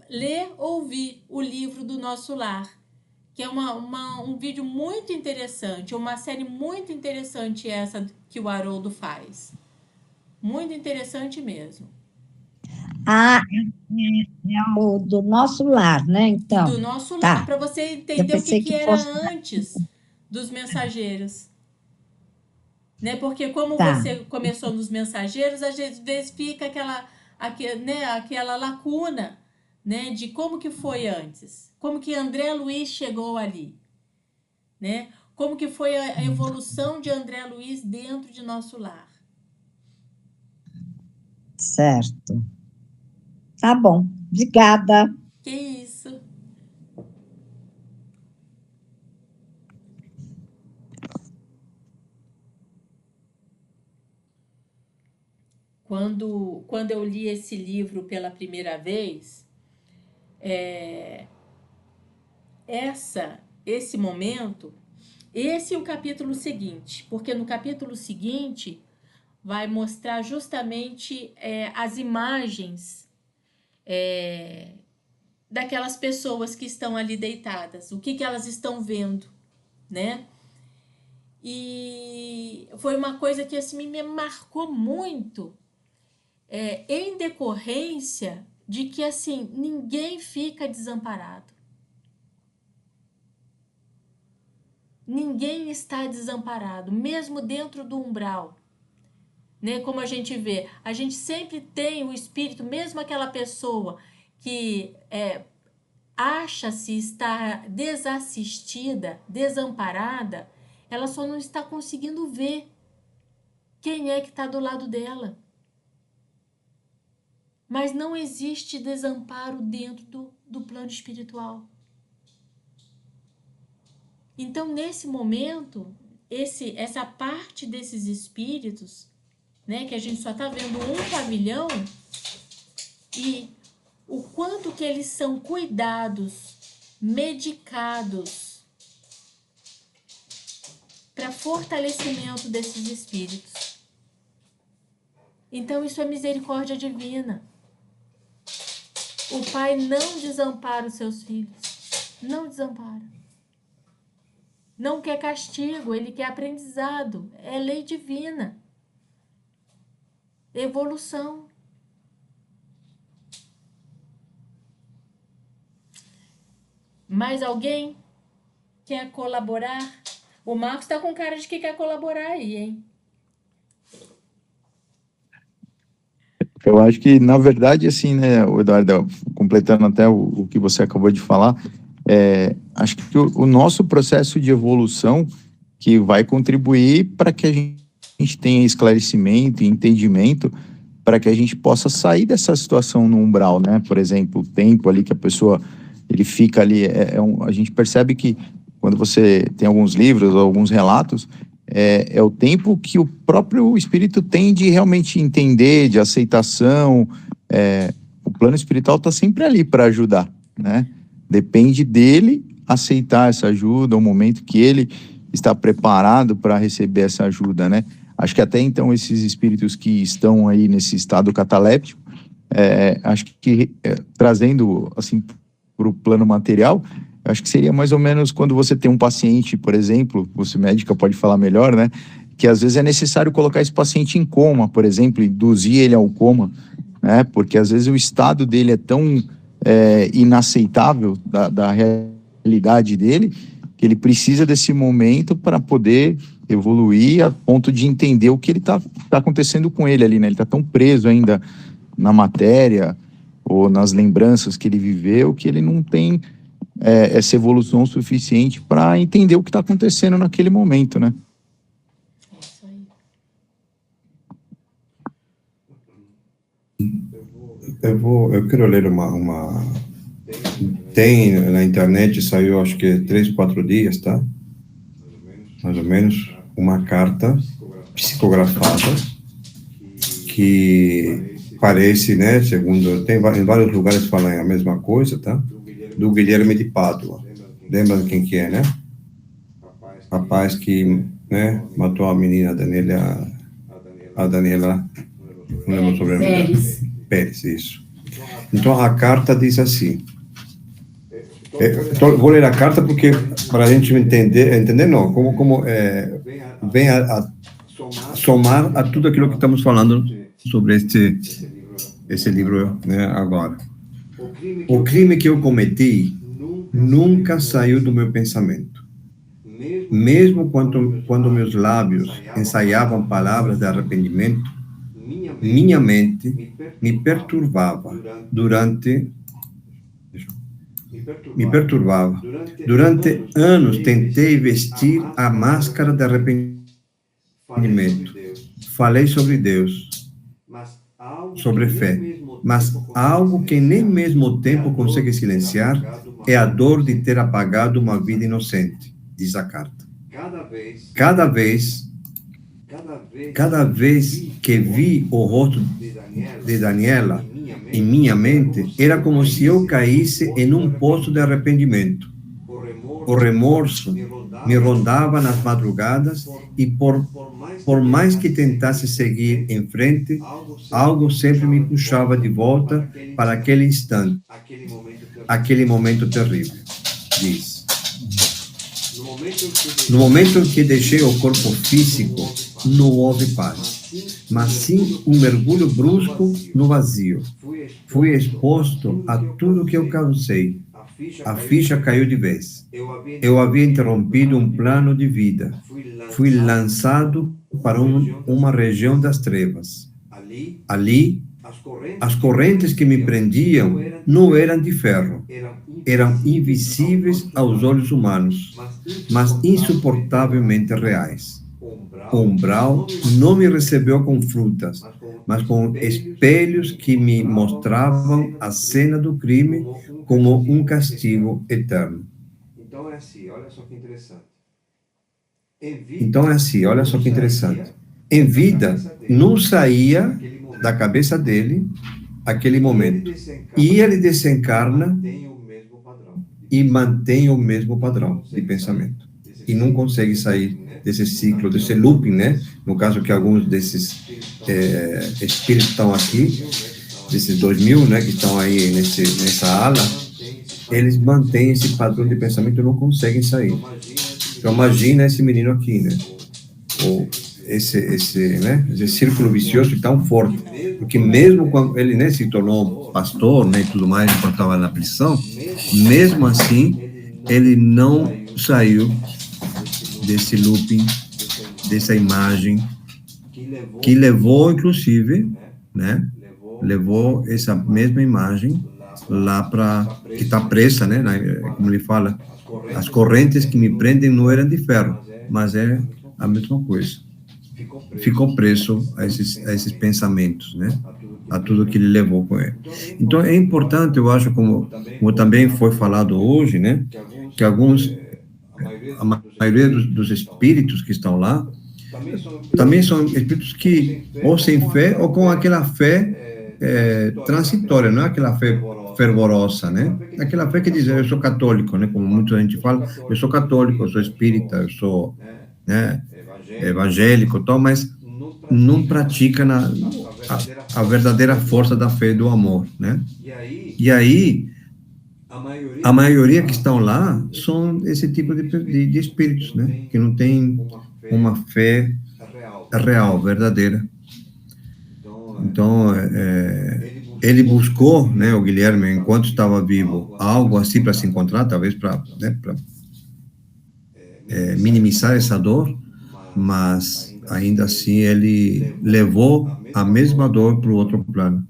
ler ou ouvir o livro do Nosso Lar, que é um vídeo muito interessante, uma série muito interessante essa que o Haroldo faz. Muito interessante mesmo. ah, é o do Nosso Lar, né, Do então, Nosso Lar, tá, para você eu entender o que pensei que que era fosse, antes dos mensageiros. Né? Porque como tá, você começou nos mensageiros, às vezes fica aquela lacuna, né, de como que foi antes, como que André Luiz chegou ali, né? Como que foi a evolução de André Luiz dentro de Nosso Lar. certo, tá bom, obrigada. Que isso? Quando eu li esse livro pela primeira vez, esse momento, esse é o capítulo seguinte, porque no capítulo seguinte vai mostrar justamente as imagens daquelas pessoas que estão ali deitadas, o que elas estão vendo, né? E foi uma coisa que assim me marcou muito, em decorrência de que assim ninguém fica desamparado. Ninguém está desamparado, mesmo dentro do umbral. Né? Como a gente vê, a gente sempre tem o espírito, mesmo aquela pessoa que acha-se estar desassistida, desamparada, ela só não está conseguindo ver quem é que está do lado dela. Mas não existe desamparo dentro do plano espiritual. Então, nesse momento, essa parte desses espíritos, né, que a gente só está vendo um pavilhão, e o quanto que eles são cuidados, medicados para fortalecimento desses espíritos. Então, isso é misericórdia divina. O Pai não desampara os seus filhos. Não desampara. Não quer castigo, ele quer aprendizado. É lei divina. Evolução. Mais alguém quer colaborar? O Marcos está com cara de que quer colaborar aí, hein? Eu acho que, na verdade, assim, né, Eduardo, completando até o que você acabou de falar, acho que o nosso processo de evolução que vai contribuir para que a gente tenha esclarecimento e entendimento para que a gente possa sair dessa situação no umbral, né? Por exemplo, o tempo ali que a pessoa, ele fica ali, a gente percebe que quando você tem alguns livros ou alguns relatos, é o tempo que o próprio espírito tem de realmente entender, de aceitação. O plano espiritual está sempre ali para ajudar, né? Depende dele aceitar essa ajuda, o momento que ele está preparado para receber essa ajuda, né? Acho que até então esses espíritos que estão aí nesse estado cataléptico, acho que trazendo assim para o plano material, acho que seria mais ou menos quando você tem um paciente, por exemplo, você médica pode falar melhor, né? Que às vezes é necessário colocar esse paciente em coma, por exemplo, induzir ele ao coma, né? Porque às vezes o estado dele é tão inaceitável da realidade dele, que ele precisa desse momento para poder evoluir a ponto de entender o que ele tá acontecendo com ele ali, né? Ele está tão preso ainda na matéria ou nas lembranças que ele viveu, que ele não tem essa evolução suficiente para entender o que está acontecendo naquele momento, né? É isso aí. Eu quero ler tem na internet, saiu acho que 3, 4 dias, tá? Mais ou menos, uma carta psicografada que parece, né, segundo, em vários lugares falam a mesma coisa, tá? Do Guilherme de Pádua. Lembra quem que é, né? Rapaz que, né, matou a menina a Daniela, não lembro o sobrenome dela. Pérez. Pérez, isso. Então, a carta diz assim, vou ler a carta porque, para a gente entender não, como vem a somar a tudo aquilo que estamos falando sobre esse livro, né, agora. O crime que eu cometi nunca saiu do meu pensamento. Mesmo quando meus lábios ensaiavam palavras de arrependimento, minha mente me perturbava durante anos tentei vestir a máscara de arrependimento. Falei sobre Deus, sobre fé, mas algo que nem mesmo o tempo consegue silenciar é a dor de ter apagado uma vida inocente, diz a carta. Cada vez que vi o rosto de Daniela em minha mente, era como se eu caísse em um poço de arrependimento. O remorso me rondava nas madrugadas e por mais que tentasse seguir em frente, algo sempre me puxava de volta para aquele instante, aquele momento terrível, diz. No momento em que deixei o corpo físico, não houve paz, mas sim um mergulho brusco no vazio. Fui exposto a tudo que eu causei. A ficha caiu de vez. Eu havia interrompido um plano de vida. Fui lançado para uma região das trevas. Ali, as correntes que me prendiam não eram de ferro. Eram invisíveis aos olhos humanos, mas insuportavelmente reais. O umbral não me recebeu com frutas, mas com espelhos que me mostravam a cena do crime como um castigo eterno. Então é assim, olha só que interessante. Em vida, não saía da cabeça dele aquele momento. E ele desencarna e mantém o mesmo padrão de pensamento. E não consegue sair desse ciclo, desse looping, né? No caso que alguns desses espíritos estão aqui, desses 2000, né, que estão aí nessa ala, eles mantêm esse padrão de pensamento e não conseguem sair. Então, imagina esse menino aqui, né? Ou esse círculo vicioso tão forte. Porque mesmo quando ele, né, se tornou pastor, né, e tudo mais, quando estava na prisão, mesmo assim, ele não saiu desse looping, dessa imagem, que levou, inclusive, né, levou essa mesma imagem lá para, que está presa, né, como ele fala, as correntes que me prendem não eram de ferro, mas é a mesma coisa. Ficou preso a esses pensamentos, né, a tudo que ele levou com ele. Então, é importante, eu acho, como também foi falado hoje, né, que a maioria dos espíritos que estão lá, também são espíritos que, ou sem fé, ou com aquela fé transitória, não é aquela fé fervorosa, né? Aquela fé que diz, eu sou católico, né? Como muita gente fala, eu sou católico, eu sou espírita, eu sou, né, evangélico, tal, mas não pratica a verdadeira força da fé e do amor, né? E aí, a maioria que estão lá são esse tipo de espíritos, né? Que não tem uma fé real, verdadeira. Então, ele buscou, né, o Guilherme, enquanto estava vivo, algo assim para se encontrar, talvez para, né, minimizar essa dor, mas ainda assim ele levou a mesma dor para o outro plano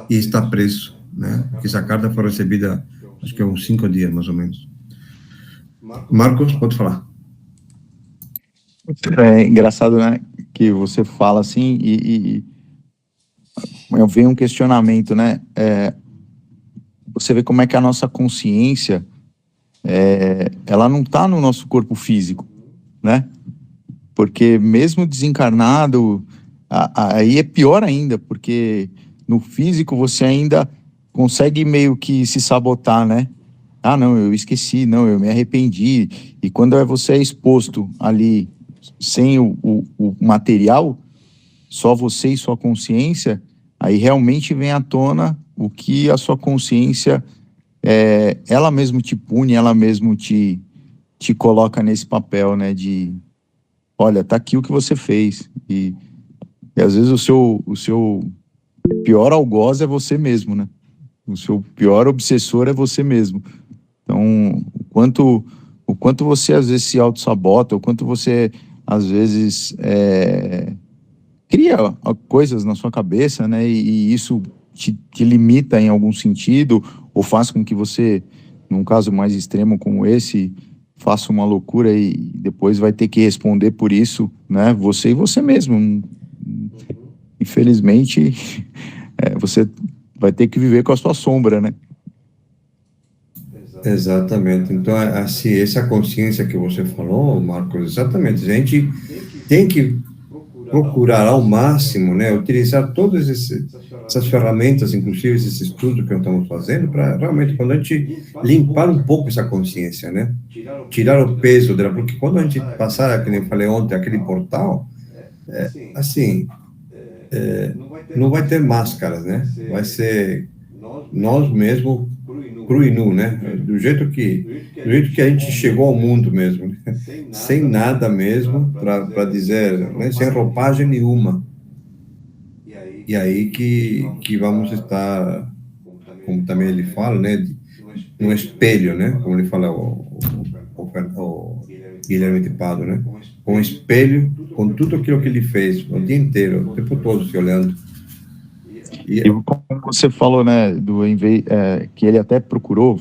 e está preso, né? Porque essa carta foi recebida, acho que há uns 5 dias, mais ou menos. Marcos, pode falar. É engraçado, né, que você fala assim e vem um questionamento, né? Você vê como é que a nossa consciência, ela não está no nosso corpo físico, né? Porque mesmo desencarnado, aí é pior ainda, porque no físico você ainda consegue meio que se sabotar, né? Ah, não, eu esqueci, não, eu me arrependi. E quando você é exposto ali, sem o material, só você e sua consciência, aí realmente vem à tona o que a sua consciência, ela mesmo te pune, ela mesmo te coloca nesse papel, né, de, olha, tá aqui o que você fez. E às vezes o seu pior algoz é você mesmo, né? O seu pior obsessor é você mesmo. Então, o quanto você às vezes se auto-sabota, o quanto você às vezes cria coisas na sua cabeça, né? E isso te limita em algum sentido, ou faz com que você, num caso mais extremo como esse, faça uma loucura e depois vai ter que responder por isso, né? Você e você mesmo. Infelizmente, você vai ter que viver com a sua sombra, né? Exatamente. Então, assim, essa consciência que você falou, Marcos, exatamente. A gente tem que procurar ao máximo, né, utilizar todas essas ferramentas, inclusive esses estudos que nós estamos fazendo, para realmente, quando a gente limpar um pouco essa consciência, né, tirar o peso dela, porque quando a gente passar, como eu falei ontem, aquele portal, assim, não vai ter máscaras, né, vai ser nós mesmos cru e nu, né, do jeito que a gente chegou ao mundo mesmo, né? Sem nada mesmo, para dizer, né, sem roupagem nenhuma. E aí que vamos estar, como também ele fala, né, no espelho, né, como ele fala o Guilherme de Pádua, né, com um espelho, com tudo aquilo que ele fez o dia inteiro, o tempo todo se olhando. E como você falou, né, que ele até procurou,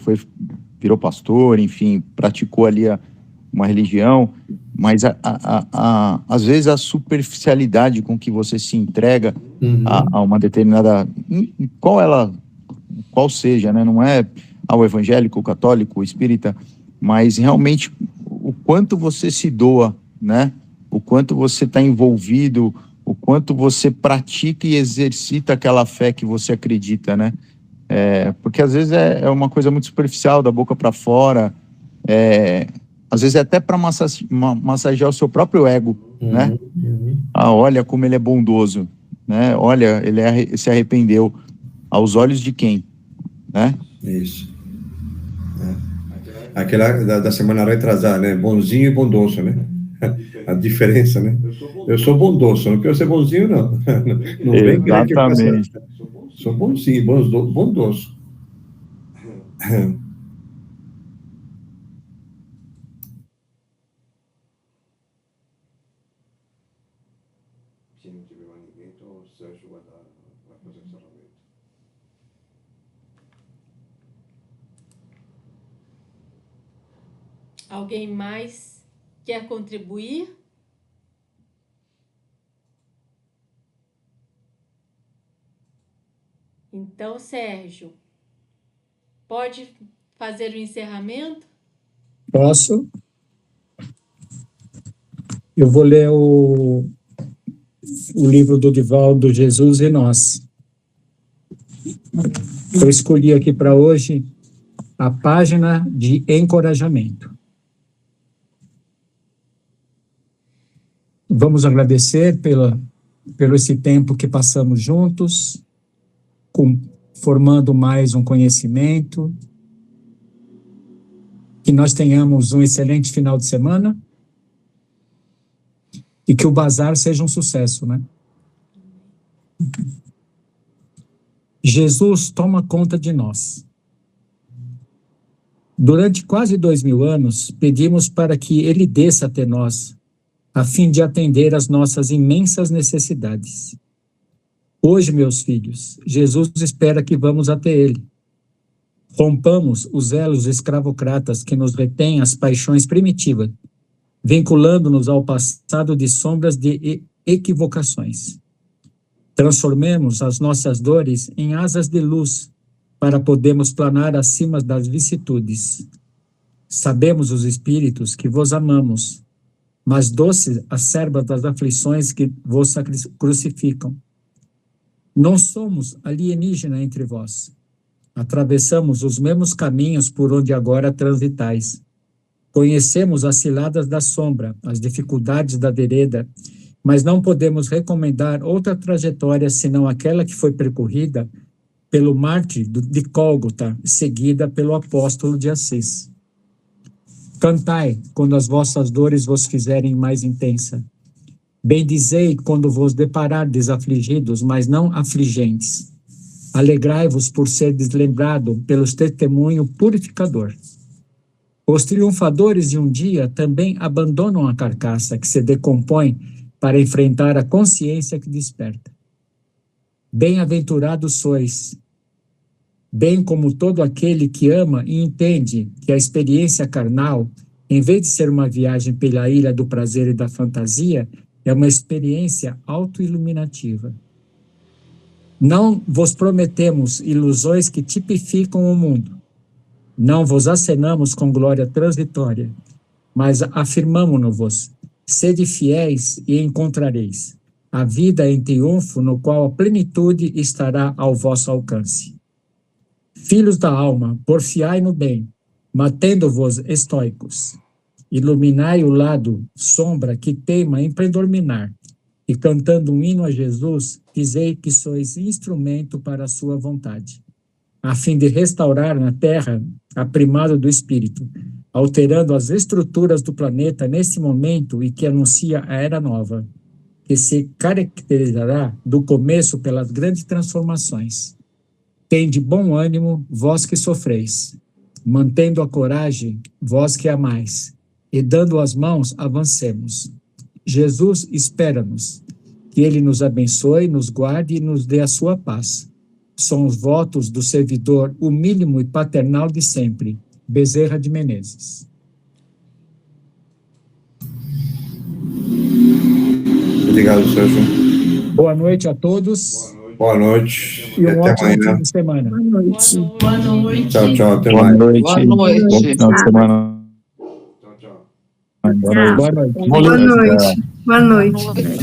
virou pastor, enfim, praticou ali uma religião, mas às vezes a superficialidade com que você se entrega a uma determinada, qual seja, né, não é ao evangélico, o católico, o espírita, mas realmente o quanto você se doa, né, o quanto você está envolvido, o quanto você pratica e exercita aquela fé que você acredita, né? Porque às vezes é uma coisa muito superficial, da boca para fora, às vezes é até para massagear o seu próprio ego, né? Ah, olha como ele é bondoso, né? Olha, ele se arrependeu. Aos olhos de quem, né? Isso. Aquela da semana retrasada, né? Bonzinho e bondoso, né? A diferença, né? Eu sou bondoso, não quero ser bonzinho, não. Não vem querer que eu faça. Sou bonzinho, bondoso. Se não tiver mais ninguém, então o Sérgio vai fazer o encerramento. Alguém mais quer contribuir? Então, Sérgio, pode fazer o encerramento? Posso? Eu vou ler o livro do Divaldo, Jesus e Nós. Eu escolhi aqui para hoje a página de encorajamento. Vamos agradecer pelo esse tempo que passamos juntos, formando mais um conhecimento, que nós tenhamos um excelente final de semana e que o bazar seja um sucesso, né? Jesus toma conta de nós. Durante quase 2000 anos, pedimos para que Ele desça até nós, a fim de atender às nossas imensas necessidades. Hoje, meus filhos, Jesus espera que vamos até Ele. Rompamos os elos escravocratas que nos retêm às paixões primitivas, vinculando-nos ao passado de sombras de equivocações. Transformemos as nossas dores em asas de luz, para podermos planar acima das vicissitudes. Sabemos, os espíritos, que vos amamos, mas doce a serva das aflições que vos crucificam. Não somos alienígena entre vós. Atravessamos os mesmos caminhos por onde agora transitais. Conhecemos as ciladas da sombra, as dificuldades da vereda, mas não podemos recomendar outra trajetória senão aquela que foi percorrida pelo mártir de Gólgota, seguida pelo apóstolo de Assis. Cantai quando as vossas dores vos fizerem mais intensa. Bendizei quando vos deparardes afligidos, mas não afligentes. Alegrai-vos por ser deslembrado pelos testemunho purificador. Os triunfadores de um dia também abandonam a carcaça que se decompõe para enfrentar a consciência que desperta. Bem-aventurados sois, bem como todo aquele que ama e entende que a experiência carnal, em vez de ser uma viagem pela ilha do prazer e da fantasia, é uma experiência autoiluminativa. Não vos prometemos ilusões que tipificam o mundo. Não vos acenamos com glória transitória, mas afirmamo-nos-vos. Sede fiéis e encontrareis a vida em triunfo no qual a plenitude estará ao vosso alcance. Filhos da alma, porfiai no bem, mantendo-vos estoicos. Iluminai o lado sombra que teima em predominar, e cantando um hino a Jesus, dizei que sois instrumento para a sua vontade, a fim de restaurar na terra a primado do Espírito, alterando as estruturas do planeta nesse momento e que anuncia a Era Nova, que se caracterizará do começo pelas grandes transformações. Tende bom ânimo, vós que sofreis, mantendo a coragem, vós que amais, e dando as mãos, avancemos. Jesus espera-nos, que Ele nos abençoe, nos guarde e nos dê a sua paz. São os votos do servidor humílimo e paternal de sempre, Bezerra de Menezes. Obrigado, Sérgio. Boa noite a todos. Boa noite. E um até ótimo amanhã. fim de semana. Boa noite. Boa noite. Tchau, tchau. Até Boa mais. noite. Boa noite. Bom final de semana. Tchau, tchau. Boa noite. Boa noite. Boa noite. Boa noite.